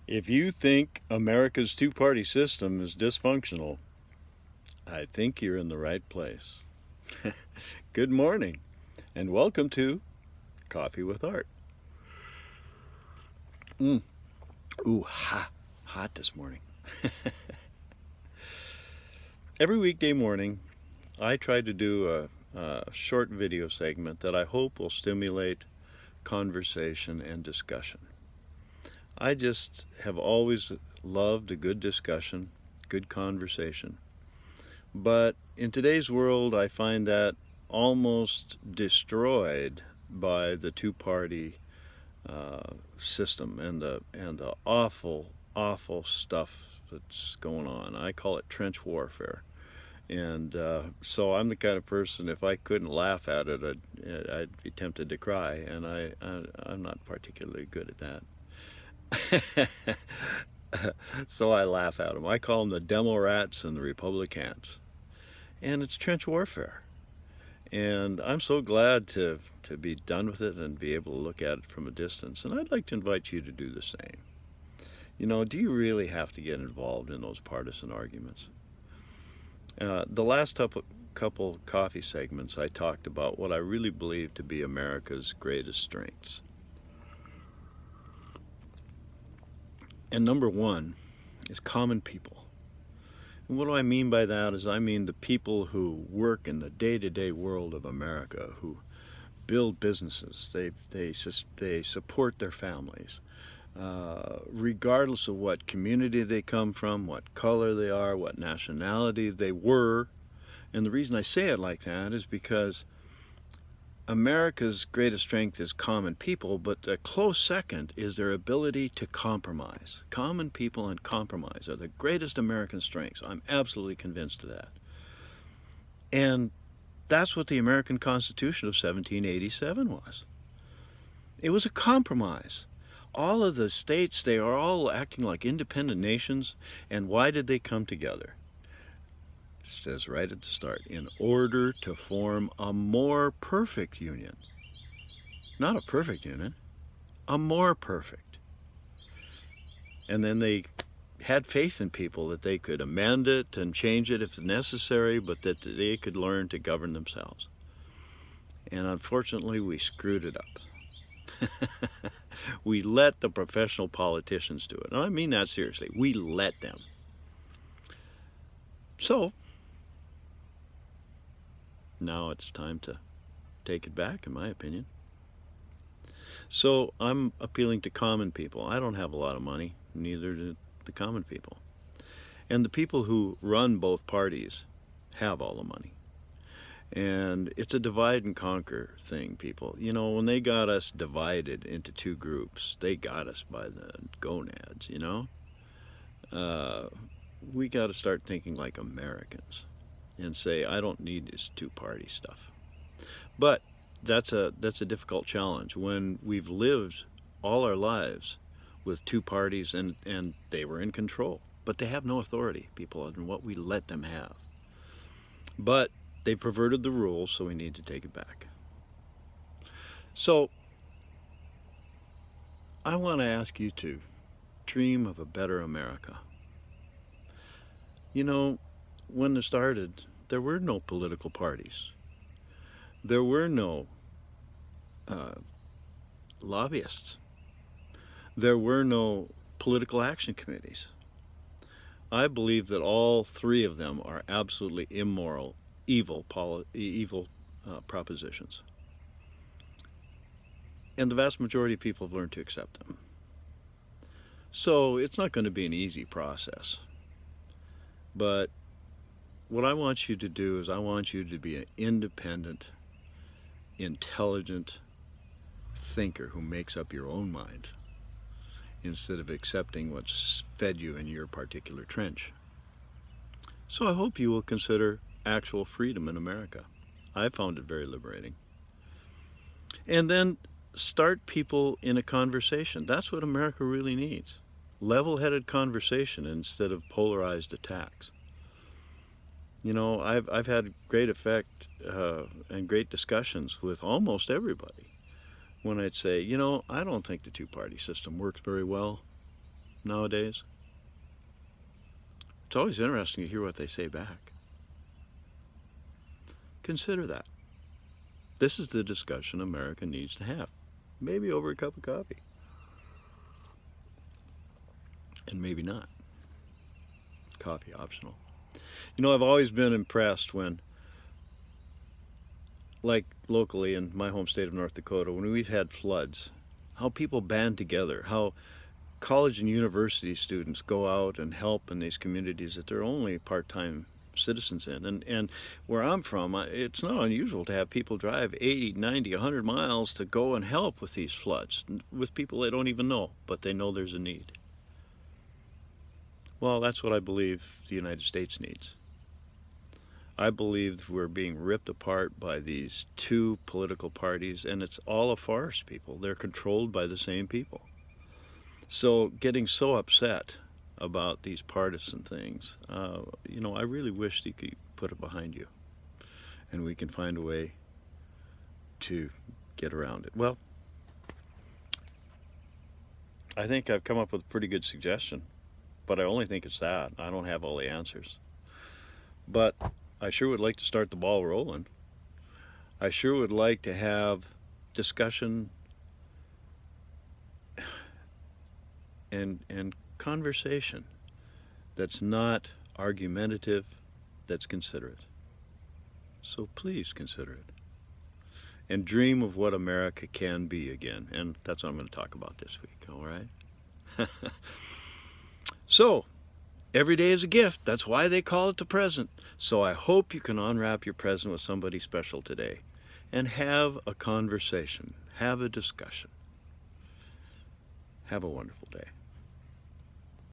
If you think America's two-party system is dysfunctional, I think you're in the right place. Good morning, and welcome to Coffee with Art. Mm. Hot this morning. Every weekday morning, I try to do a short video segment that I hope will stimulate conversation and discussion. I just have always loved a good discussion, good conversation. But in today's world, I find that almost destroyed by the two-party system and the awful stuff that's going on. I call it trench warfare. And so I'm the kind of person, if I couldn't laugh at it, I'd be tempted to cry, and I'm not particularly good at that. So I laugh at them. I call them the demo rats and the Republicans. And it's trench warfare. And I'm so glad to be done with it and be able to look at it from a distance. And I'd like to invite you to do the same. You know, do you really have to get involved in those partisan arguments? The last couple coffee segments, I talked about what I really believe to be America's greatest strengths. And number one is common people. And what do I mean by that is I mean the people who work in the day-to-day world of America, who build businesses, they support their families, regardless of what community they come from, what color they are, what nationality they were. And the reason I say it like that is because America's greatest strength is common people, but a close second is their ability to compromise. Common people and compromise are the greatest American strengths. I'm absolutely convinced of that. And that's what the American Constitution of 1787 was. It was a compromise. All of the states, they are all acting like independent nations, and why did they come together? It says right at the start, in order to form a more perfect union. Not a perfect union, a more perfect. And then they had faith in people that they could amend it and change it if necessary, but that they could learn to govern themselves. And unfortunately, we screwed it up. We let the professional politicians do it. And I mean that seriously. We let them. So, now it's time to take it back, in my opinion. So I'm appealing to common people. I don't have a lot of money, neither do the common people. And the people who run both parties have all the money. And it's a divide and conquer thing, people. You know, when they got us divided into two groups, they got us by the gonads, you know? We got to start thinking like Americans and say, I don't need this two-party stuff. But that's a difficult challenge when we've lived all our lives with two parties and they were in control. But they have no authority, people, in what we let them have. But they perverted the rules, so we need to take it back. So I want to ask you to dream of a better America. You know, when it started, there were no political parties. There were no lobbyists. There were no political action committees. I believe that all three of them are absolutely immoral, evil propositions. And the vast majority of people have learned to accept them. So it's not going to be an easy process. But what I want you to do is I want you to be an independent, intelligent thinker who makes up your own mind instead of accepting what's fed you in your particular trench. So I hope you will consider actual freedom in America. I found it very liberating. And then start people in a conversation. That's what America really needs. Level-headed conversation instead of polarized attacks. You know, I've had great effect and great discussions with almost everybody when I'd say, you know, I don't think the two-party system works very well. nowadays? It's always interesting to hear what they say back. Consider that. This is the discussion America needs to have. Maybe over a cup of coffee. And maybe not. Coffee optional. You know, I've always been impressed when, like locally in my home state of North Dakota, when we've had floods, how people band together, how college and university students go out and help in these communities that they're only part-time citizens in. And where I'm from, it's not unusual to have people drive 80, 90, 100 miles to go and help with these floods, with people they don't even know, but they know there's a need. Well, that's what I believe the United States needs. I believe we're being ripped apart by these two political parties, and it's all a farce, people. They're controlled by the same people. So getting so upset about these partisan things, you know, I really wish you could put it behind you and we can find a way to get around it. Well, I think I've come up with a pretty good suggestion, but I only think it's that. I don't have all the answers. But I sure would like to start the ball rolling. I sure would like to have discussion and conversation that's not argumentative, that's considerate. So please consider it. And dream of what America can be again. And that's what I'm going to talk about this week, all right? So, every day is a gift. That's why they call it the present. So I hope you can unwrap your present with somebody special today and have a conversation, have a discussion. Have a wonderful day.